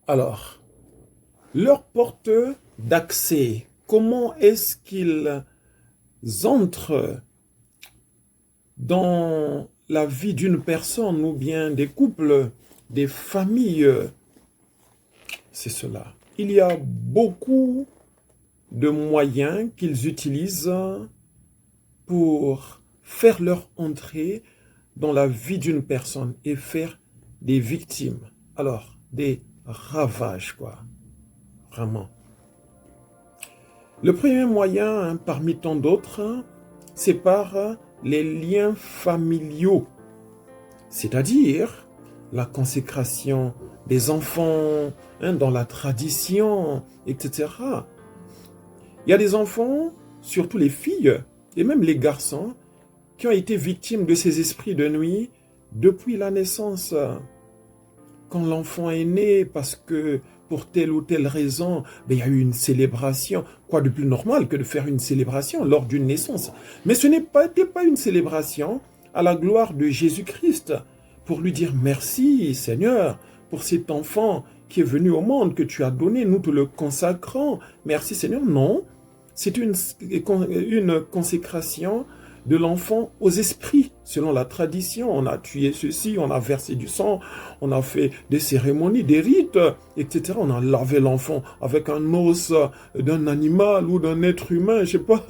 Alors, leur porte d'accès, comment est-ce qu'ils entrent dans la vie d'une personne ou bien des couples, des familles? C'est cela. Il y a beaucoup de moyens qu'ils utilisent pour faire leur entrée dans la vie d'une personne et faire des victimes. Alors, des ravages, quoi. Vraiment. Le premier moyen, parmi tant d'autres, c'est par les liens familiaux, c'est-à-dire la consécration des enfants dans la tradition, etc. Il y a des enfants, surtout les filles, et même les garçons, qui ont été victimes de ces esprits de nuit depuis la naissance. Quand l'enfant est né, parce que pour telle ou telle raison, il y a eu une célébration. Quoi de plus normal que de faire une célébration lors d'une naissance? Mais ce n'était pas une célébration à la gloire de Jésus-Christ, pour lui dire merci Seigneur, pour cet enfant qui est venu au monde, que tu as donné, nous te le consacrons. Merci Seigneur. Non, c'est une consécration de l'enfant aux esprits, selon la tradition. On a tué ceci, on a versé du sang, on a fait des cérémonies, des rites, etc. On a lavé l'enfant avec un os d'un animal ou d'un être humain, je sais pas.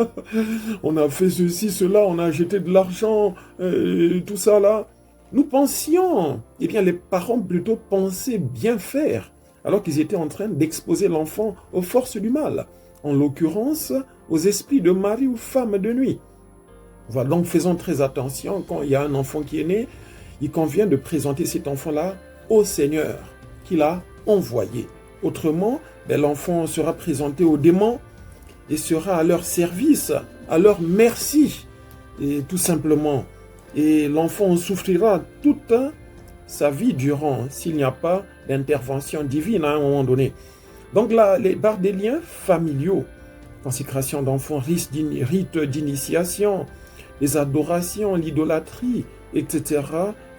On a fait ceci, cela, on a jeté de l'argent, tout ça là. Nous pensions, eh bien les parents plutôt pensaient bien faire, alors qu'ils étaient en train d'exposer l'enfant aux forces du mal, en l'occurrence aux esprits de mari ou femme de nuit. Voilà, donc faisons très attention, quand il y a un enfant qui est né, il convient de présenter cet enfant-là au Seigneur qui l'a envoyé. Autrement, l'enfant sera présenté aux démons et sera à leur service, à leur merci, et tout simplement. Et l'enfant souffrira toute sa vie durant, s'il n'y a pas d'intervention divine à un moment donné. Donc là, par des liens familiaux, consécration d'enfants, rites d'initiation, les adorations, l'idolâtrie, etc.,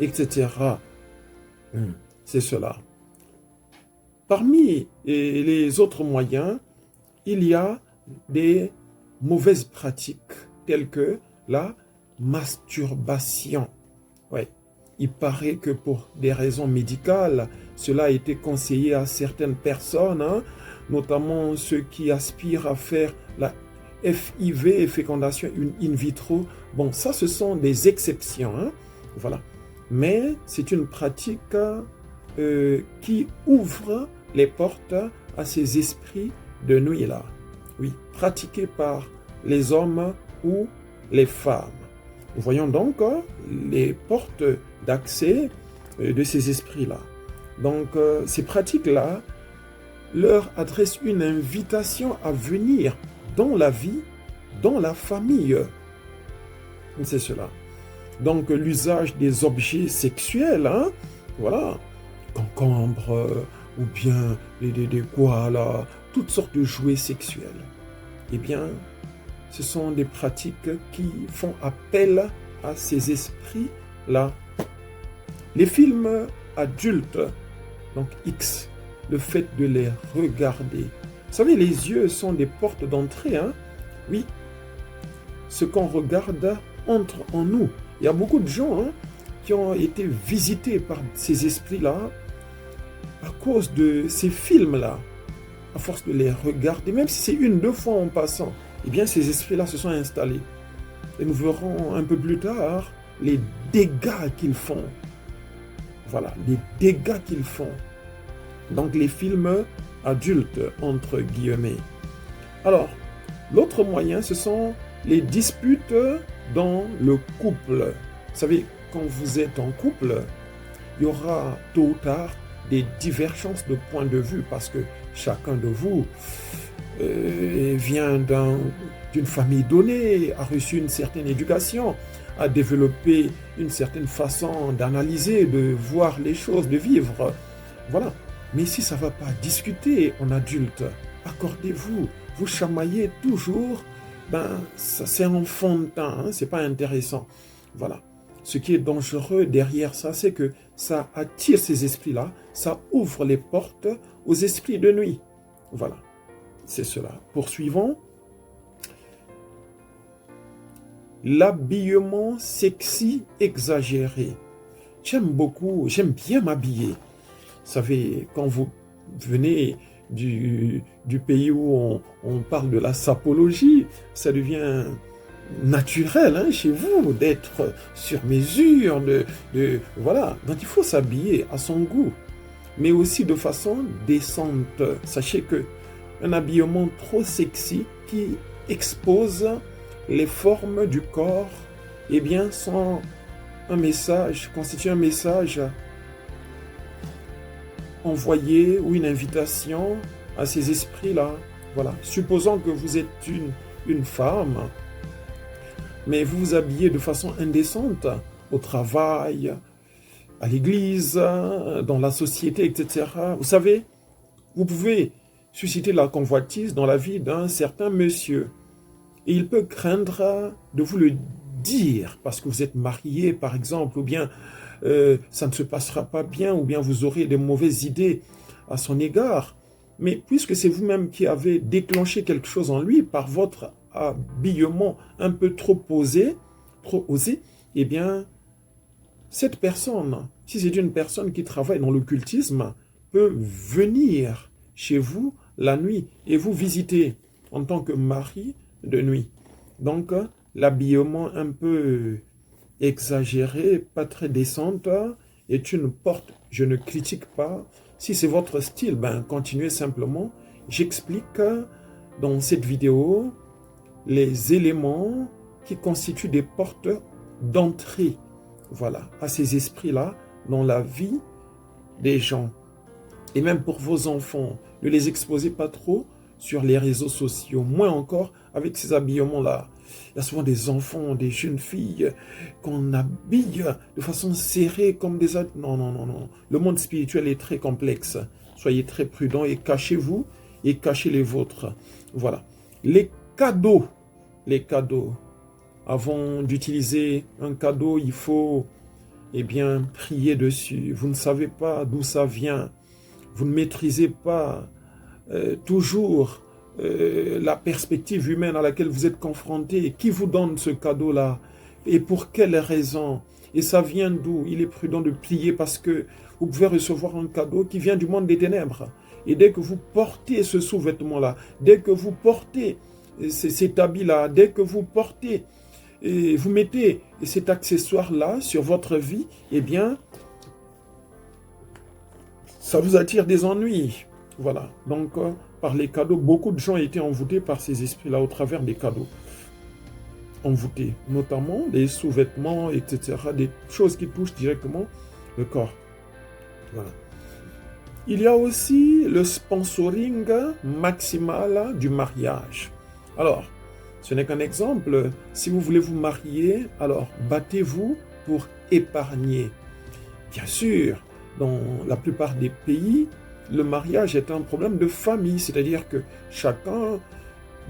etc. C'est cela. Parmi les autres moyens, il y a des mauvaises pratiques telles que la masturbation. Ouais. Il paraît que pour des raisons médicales, cela a été conseillé à certaines personnes, notamment ceux qui aspirent à faire la FIV, fécondation in vitro. Bon, ça, ce sont des exceptions. Voilà. Mais c'est une pratique qui ouvre les portes à ces esprits de nuit-là. Oui, pratiquée par les hommes ou les femmes. Nous voyons donc les portes d'accès de ces esprits-là. Donc, ces pratiques-là leur adressent une invitation à venir dans la vie, dans la famille. C'est cela. Donc, l'usage des objets sexuels, voilà, concombres, ou bien des koalas, toutes sortes de jouets sexuels. Eh bien, ce sont des pratiques qui font appel à ces esprits-là. Les films adultes, donc X, le fait de les regarder. Vous savez, les yeux sont des portes d'entrée. Oui, ce qu'on regarde entre en nous. Il y a beaucoup de gens qui ont été visités par ces esprits-là à cause de ces films-là. À force de les regarder, même si c'est une, deux fois en passant, eh bien ces esprits-là se sont installés. Et nous verrons un peu plus tard les dégâts qu'ils font. Voilà, les dégâts qu'ils font. Donc les films adultes, entre guillemets. Alors, l'autre moyen, ce sont les disputes dans le couple. Vous savez, quand vous êtes en couple, il y aura tôt ou tard des divergences de point de vue parce que chacun de vous vient d'une famille donnée, a reçu une certaine éducation, a développé une certaine façon d'analyser, de voir les choses, de vivre. Voilà. Mais si ça ne va pas discuter en adulte, accordez-vous, vous chamaillez toujours, c'est enfantin, c'est pas intéressant. Voilà. Ce qui est dangereux derrière ça, c'est que ça attire ces esprits-là, ça ouvre les portes aux esprits de nuit. Voilà, c'est cela. Poursuivons. L'habillement sexy exagéré. J'aime bien m'habiller. Vous savez, quand vous venez du pays où on parle de la sapologie, ça devient naturel hein, chez vous d'être sur mesure, voilà. Donc il faut s'habiller à son goût, mais aussi de façon décente. Sachez que un habillement trop sexy qui expose les formes du corps, eh bien, sont un message, constitue un message envoyé ou une invitation à ces esprits-là. Voilà. Supposons que vous êtes une femme, mais vous vous habillez de façon indécente au travail, à l'église, dans la société, etc. Vous savez, vous pouvez susciter la convoitise dans la vie d'un certain monsieur. Et il peut craindre de vous le dire parce que vous êtes marié, par exemple, ou bien ça ne se passera pas bien, ou bien vous aurez des mauvaises idées à son égard. Mais puisque c'est vous-même qui avez déclenché quelque chose en lui par votre habillement un peu trop osé, eh bien, cette personne, si c'est une personne qui travaille dans l'occultisme, peut venir chez vous la nuit et vous visiter en tant que mari de nuit. Donc, l'habillement un peu exagéré, pas très décente, est une porte. Je ne critique pas. Si c'est votre style, ben, continuez simplement. J'explique dans cette vidéo les éléments qui constituent des portes d'entrée, voilà, à ces esprits-là dans la vie des gens. Et même pour vos enfants, ne les exposez pas trop sur les réseaux sociaux, moins encore avec ces habillements-là. Il y a souvent des enfants, des jeunes filles qu'on habille de façon serrée comme des... Non, non, non, non. Le monde spirituel est très complexe. Soyez très prudents et cachez-vous et cachez les vôtres. Voilà. Les cadeaux. Les cadeaux. Avant d'utiliser un cadeau, il faut, eh bien, prier dessus. Vous ne savez pas d'où ça vient. Vous ne maîtrisez pas toujours la perspective humaine à laquelle vous êtes confronté. Qui vous donne ce cadeau-là? Et pour quelle raison? Et ça vient d'où? Il est prudent de prier parce que vous pouvez recevoir un cadeau qui vient du monde des ténèbres. Et dès que vous portez ce sous-vêtement-là, dès que vous portez cet habit-là, dès que vous portez et vous mettez cet accessoire-là sur votre vie, eh bien, ça vous attire des ennuis. Voilà. Donc, par les cadeaux, beaucoup de gens ont été envoûtés par ces esprits-là au travers des cadeaux. Envoûtés. Notamment des sous-vêtements, etc. Des choses qui touchent directement le corps. Voilà. Il y a aussi le sponsoring maximal du mariage. Alors, ce n'est qu'un exemple. Si vous voulez vous marier, alors battez-vous pour épargner. Bien sûr, dans la plupart des pays, le mariage est un problème de famille, c'est-à-dire que chacun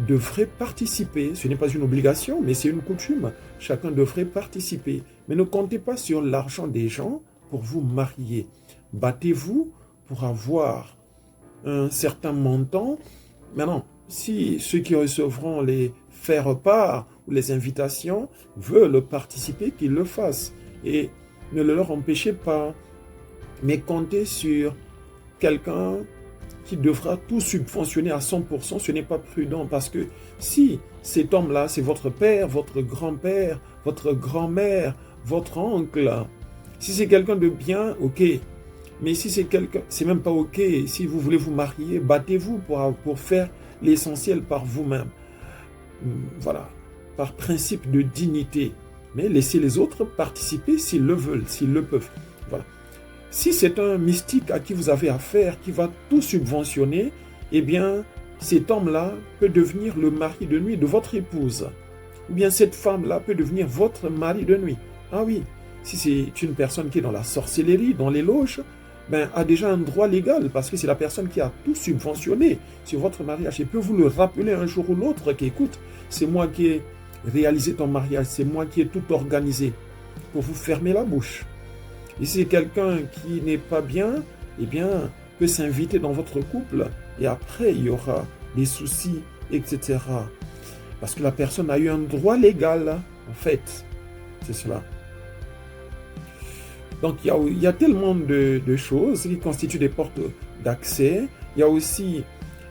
devrait participer. Ce n'est pas une obligation, mais c'est une coutume. Chacun devrait participer. Mais ne comptez pas sur l'argent des gens pour vous marier. Battez-vous pour avoir un certain montant. Maintenant, si ceux qui recevront les faire-part ou les invitations veulent participer, qu'ils le fassent. Et ne le leur empêchez pas. Mais comptez sur quelqu'un qui devra tout subventionner à 100%, ce n'est pas prudent parce que si cet homme-là, c'est votre père, votre grand-père, votre grand-mère, votre oncle, si c'est quelqu'un de bien, ok. Mais si c'est quelqu'un, c'est même pas ok. Si vous voulez vous marier, battez-vous pour faire l'essentiel par vous-même. Voilà, par principe de dignité. Mais laissez les autres participer s'ils le veulent, s'ils le peuvent. Voilà. Si c'est un mystique à qui vous avez affaire, qui va tout subventionner, eh bien, cet homme-là peut devenir le mari de nuit de votre épouse. Ou bien cette femme-là peut devenir votre mari de nuit. Ah oui, si c'est une personne qui est dans la sorcellerie, dans les loges, ben, a déjà un droit légal parce que c'est la personne qui a tout subventionné sur votre mariage. Et peut vous le rappeler un jour ou l'autre qu'écoute, c'est moi qui ai réalisé ton mariage, c'est moi qui ai tout organisé pour vous fermer la bouche. Et si c'est quelqu'un qui n'est pas bien, eh bien, peut s'inviter dans votre couple et après, il y aura des soucis, etc. Parce que la personne a eu un droit légal, en fait. C'est cela. Donc, il y a tellement de choses qui constituent des portes d'accès. Il y a aussi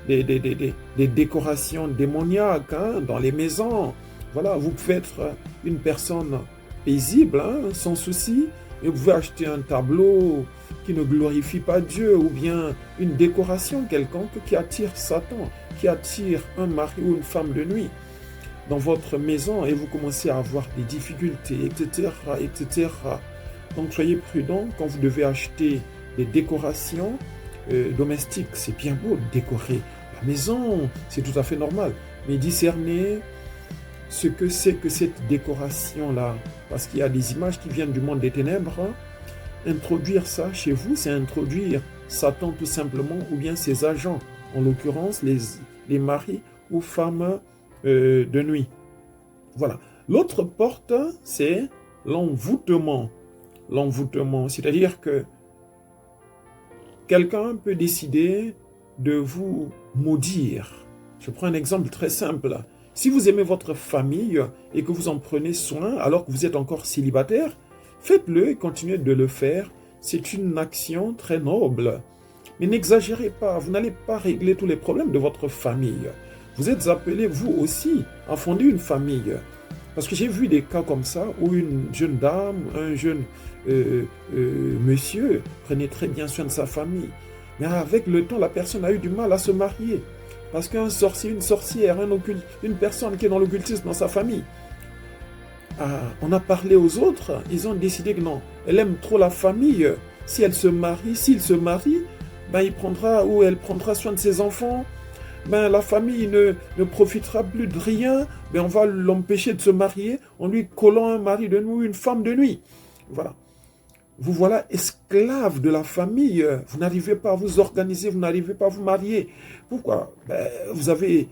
des décorations démoniaques dans les maisons. Voilà, vous pouvez être une personne paisible, sans souci, et vous pouvez acheter un tableau qui ne glorifie pas Dieu, ou bien une décoration quelconque qui attire Satan, qui attire un mari ou une femme de nuit dans votre maison, et vous commencez à avoir des difficultés, etc., etc. Donc soyez prudents quand vous devez acheter des décorations domestiques. C'est bien beau de décorer la maison, c'est tout à fait normal. Mais discernez ce que c'est que cette décoration-là. Parce qu'il y a des images qui viennent du monde des ténèbres. Introduire ça chez vous, c'est introduire Satan tout simplement, ou bien ses agents, en l'occurrence les maris ou femmes de nuit. Voilà. L'autre porte, c'est l'envoûtement. L'envoûtement, c'est-à-dire que quelqu'un peut décider de vous maudire. Je prends un exemple très simple. Si vous aimez votre famille et que vous en prenez soin alors que vous êtes encore célibataire, faites-le et continuez de le faire. C'est une action très noble. Mais n'exagérez pas, vous n'allez pas régler tous les problèmes de votre famille. Vous êtes appelé, vous aussi, à fonder une famille. Parce que j'ai vu des cas comme ça où une jeune dame, un jeune monsieur prenait très bien soin de sa famille. Mais avec le temps, la personne a eu du mal à se marier. Parce qu'un sorcier, une sorcière, une personne qui est dans l'occultisme dans sa famille, on a parlé aux autres, ils ont décidé que non, elle aime trop la famille. Si elle se marie, s'il se marie, ben il prendra ou elle prendra soin de ses enfants. Ben la famille ne profitera plus de rien. Ben on va l'empêcher de se marier en lui collant un mari de nuit, une femme de nuit. Voilà. Vous voilà esclave de la famille. Vous n'arrivez pas à vous organiser, vous n'arrivez pas à vous marier. Pourquoi? Ben, vous avez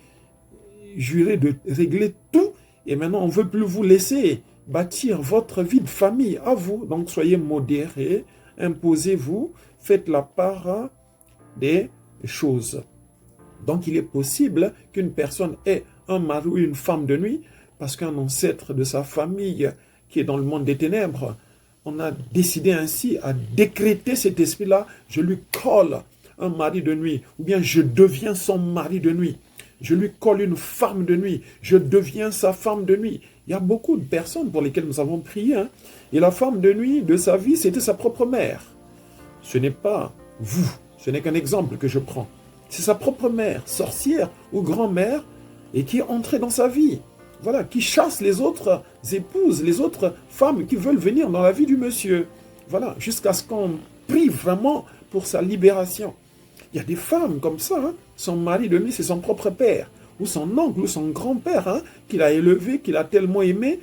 juré de régler tout et maintenant on ne veut plus vous laisser bâtir votre vie de famille à vous. Donc soyez modérés, imposez-vous, faites la part des choses. Donc il est possible qu'une personne ait un mari ou une femme de nuit parce qu'un ancêtre de sa famille qui est dans le monde des ténèbres, on a décidé ainsi à décréter cet esprit-là, je lui colle un mari de nuit, ou bien je deviens son mari de nuit. Je lui colle une femme de nuit, je deviens sa femme de nuit. Il y a beaucoup de personnes pour lesquelles nous avons prié. Et la femme de nuit de sa vie, c'était sa propre mère. Ce n'est pas vous, ce n'est qu'un exemple que je prends. C'est sa propre mère, sorcière ou grand-mère, et qui est entrée dans sa vie. Voilà, qui chasse les autres épouses, les autres femmes qui veulent venir dans la vie du monsieur. Voilà, jusqu'à ce qu'on prie vraiment pour sa libération. Il y a des femmes comme ça, son mari de nuit, c'est son propre père, ou son oncle, ou son grand-père, qu'il a élevé, qu'il a tellement aimé,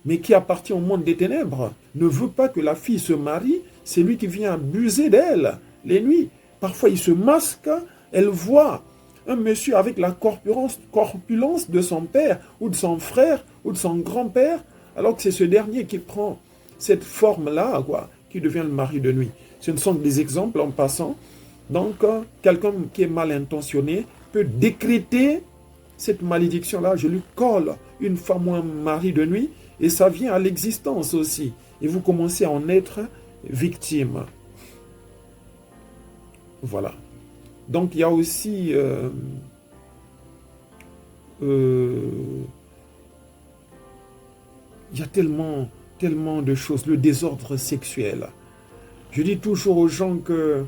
mais qui appartient au monde des ténèbres, ne veut pas que la fille se marie, c'est lui qui vient abuser d'elle les nuits. Parfois, il se masque, elle voit un monsieur avec la corpulence de son père, ou de son frère, ou de son grand-père, alors que c'est ce dernier qui prend cette forme-là, qui devient le mari de nuit. Ce ne sont que des exemples en passant. Donc, quelqu'un qui est mal intentionné peut décréter cette malédiction-là. Je lui colle une femme ou un mari de nuit, et ça vient à l'existence aussi. Et vous commencez à en être victime. Voilà. Donc, il y a aussi il y a tellement de choses. Le désordre sexuel. Je dis toujours aux gens que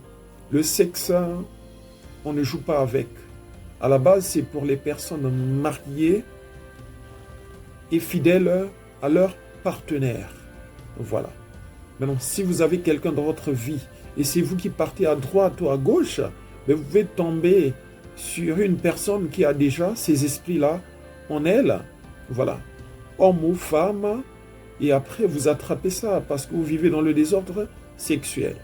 le sexe, on ne joue pas avec. À la base, c'est pour les personnes mariées et fidèles à leur partenaire. Voilà. Maintenant, si vous avez quelqu'un dans votre vie et c'est vous qui partez à droite ou à gauche, mais vous pouvez tomber sur une personne qui a déjà ces esprits-là en elle. Voilà. Homme ou femme. Et après, vous attrapez ça parce que vous vivez dans le désordre sexuel.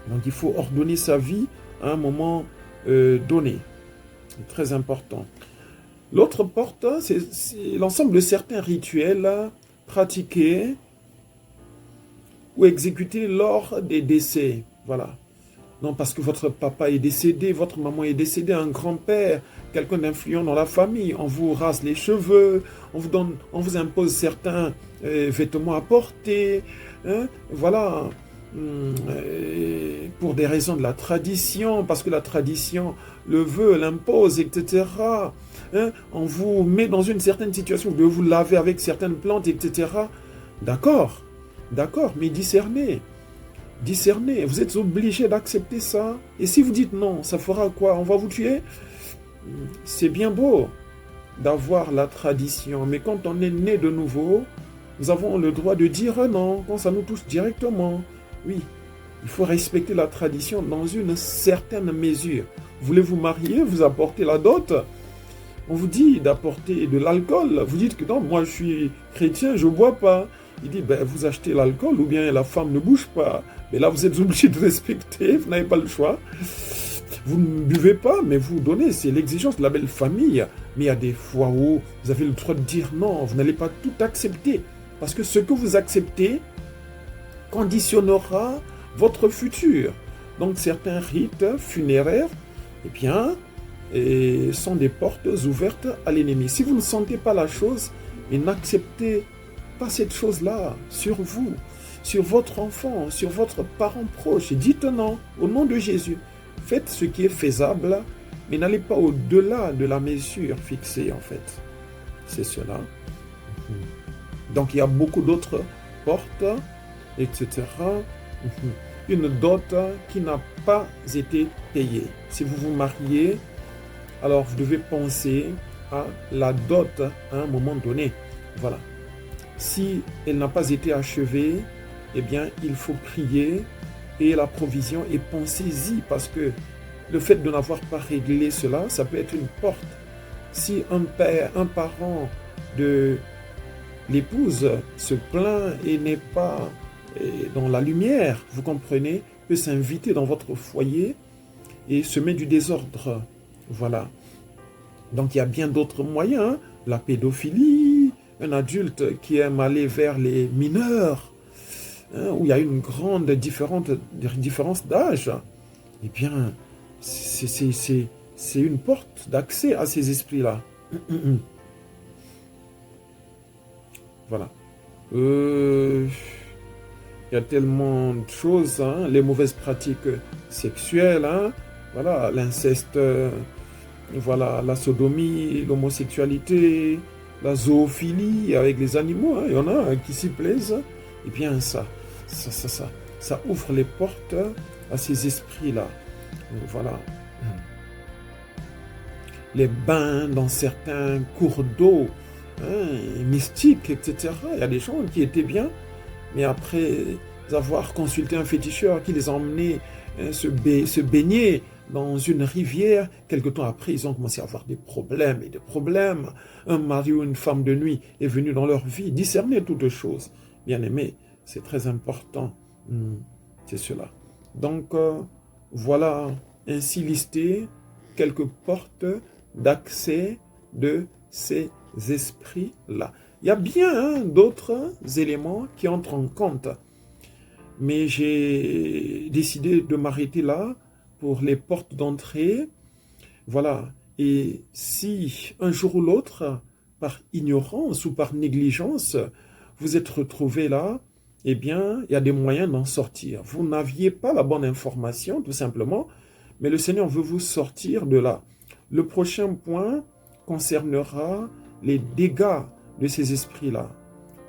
Donc, il faut ordonner sa vie à un moment donné. C'est très important. L'autre porte, c'est l'ensemble de certains rituels pratiqués ou exécutés lors des décès. Voilà. Non, parce que votre papa est décédé, votre maman est décédée, un grand-père, quelqu'un d'influent dans la famille, on vous rase les cheveux, on vous impose certains vêtements à porter, hein, voilà, pour des raisons de la tradition, parce que la tradition le veut, l'impose, etc. Hein, on vous met dans une certaine situation, vous devez vous laver avec certaines plantes, etc. D'accord, d'accord, mais discernez. Discernez, vous êtes obligé d'accepter ça. Et si vous dites non, ça fera quoi? On va vous tuer? C'est bien beau d'avoir la tradition, mais quand on est né de nouveau, nous avons le droit de dire non, quand ça nous touche directement. Oui, il faut respecter la tradition dans une certaine mesure. Voulez vous marier, vous apportez la dot. On vous dit d'apporter de l'alcool. Vous dites que non, moi je suis chrétien, je ne bois pas. Il dit, ben, vous achetez l'alcool ou bien la femme ne bouge pas. Mais là, vous êtes obligé de respecter, vous n'avez pas le choix. Vous ne buvez pas, mais vous donnez, c'est l'exigence de la belle famille. Mais il y a des fois où vous avez le droit de dire non, vous n'allez pas tout accepter. Parce que ce que vous acceptez conditionnera votre futur. Donc certains rites funéraires, eh bien, sont des portes ouvertes à l'ennemi. Si vous ne sentez pas la chose, mais n'acceptez pas cette chose-là sur vous, sur votre enfant, sur votre parent proche. Dites non au nom de Jésus. Faites ce qui est faisable, mais n'allez pas au-delà de la mesure fixée, en fait. C'est cela. Donc, il y a beaucoup d'autres portes, etc. Une dot qui n'a pas été payée. Si vous vous mariez, alors vous devez penser à la dot à un moment donné. Voilà. Si elle n'a pas été achevée, eh bien, il faut prier et la provision, et pensez-y, parce que le fait de n'avoir pas réglé cela, ça peut être une porte. Si un parent de l'épouse se plaint et n'est pas dans la lumière, vous comprenez, peut s'inviter dans votre foyer et semer du désordre. Voilà. Donc il y a bien d'autres moyens, la pédophilie, un adulte qui aime aller vers les mineurs, hein, où il y a une grande différence d'âge, eh bien, c'est une porte d'accès à ces esprits-là. Voilà. Il y a tellement de choses, hein, les mauvaises pratiques sexuelles, hein, voilà, l'inceste, voilà, la sodomie, l'homosexualité, la zoophilie avec les animaux, hein, il y en a qui s'y plaisent. Eh bien, ça ouvre les portes à ces esprits-là. Voilà. Les bains dans certains cours d'eau, hein, mystiques, etc. Il y a des gens qui étaient bien, mais après avoir consulté un féticheur qui les a emmenés se baigner dans une rivière, quelque temps après, ils ont commencé à avoir des problèmes et des problèmes. Un mari ou une femme de nuit est venu dans leur vie. Discerner toutes choses. Bien aimé, c'est très important. C'est cela. Donc, voilà ainsi listé quelques portes d'accès de ces esprits-là. Il y a bien d'autres éléments qui entrent en compte. Mais j'ai décidé de m'arrêter là pour les portes d'entrée. Voilà. Et si un jour ou l'autre, par ignorance ou par négligence, vous êtes retrouvé là, eh bien, il y a des moyens d'en sortir. Vous n'aviez pas la bonne information, tout simplement, mais le Seigneur veut vous sortir de là. Le prochain point concernera les dégâts de ces esprits-là.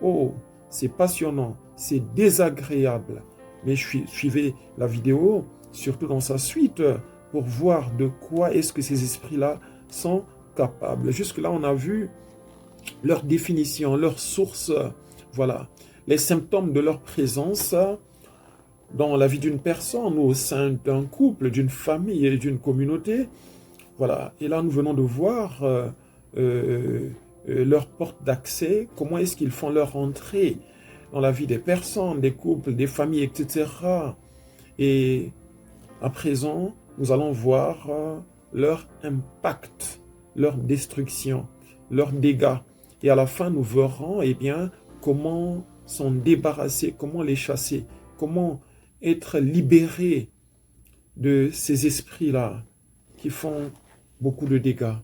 Oh, c'est passionnant, c'est désagréable. Mais suivez la vidéo, surtout dans sa suite, pour voir de quoi est-ce que ces esprits-là sont capables. Jusque-là, on a vu leur définition, leur source, voilà, les symptômes de leur présence dans la vie d'une personne, au sein d'un couple, d'une famille et d'une communauté. Voilà, et là, nous venons de voir leur porte d'accès, comment est-ce qu'ils font leur entrée dans la vie des personnes, des couples, des familles, etc. Et à présent, nous allons voir leur impact, leur destruction, leurs dégâts. Et à la fin, nous verrons, eh bien, comment s'en débarrasser, comment les chasser. comment être libéré de ces esprits-là qui font beaucoup de dégâts.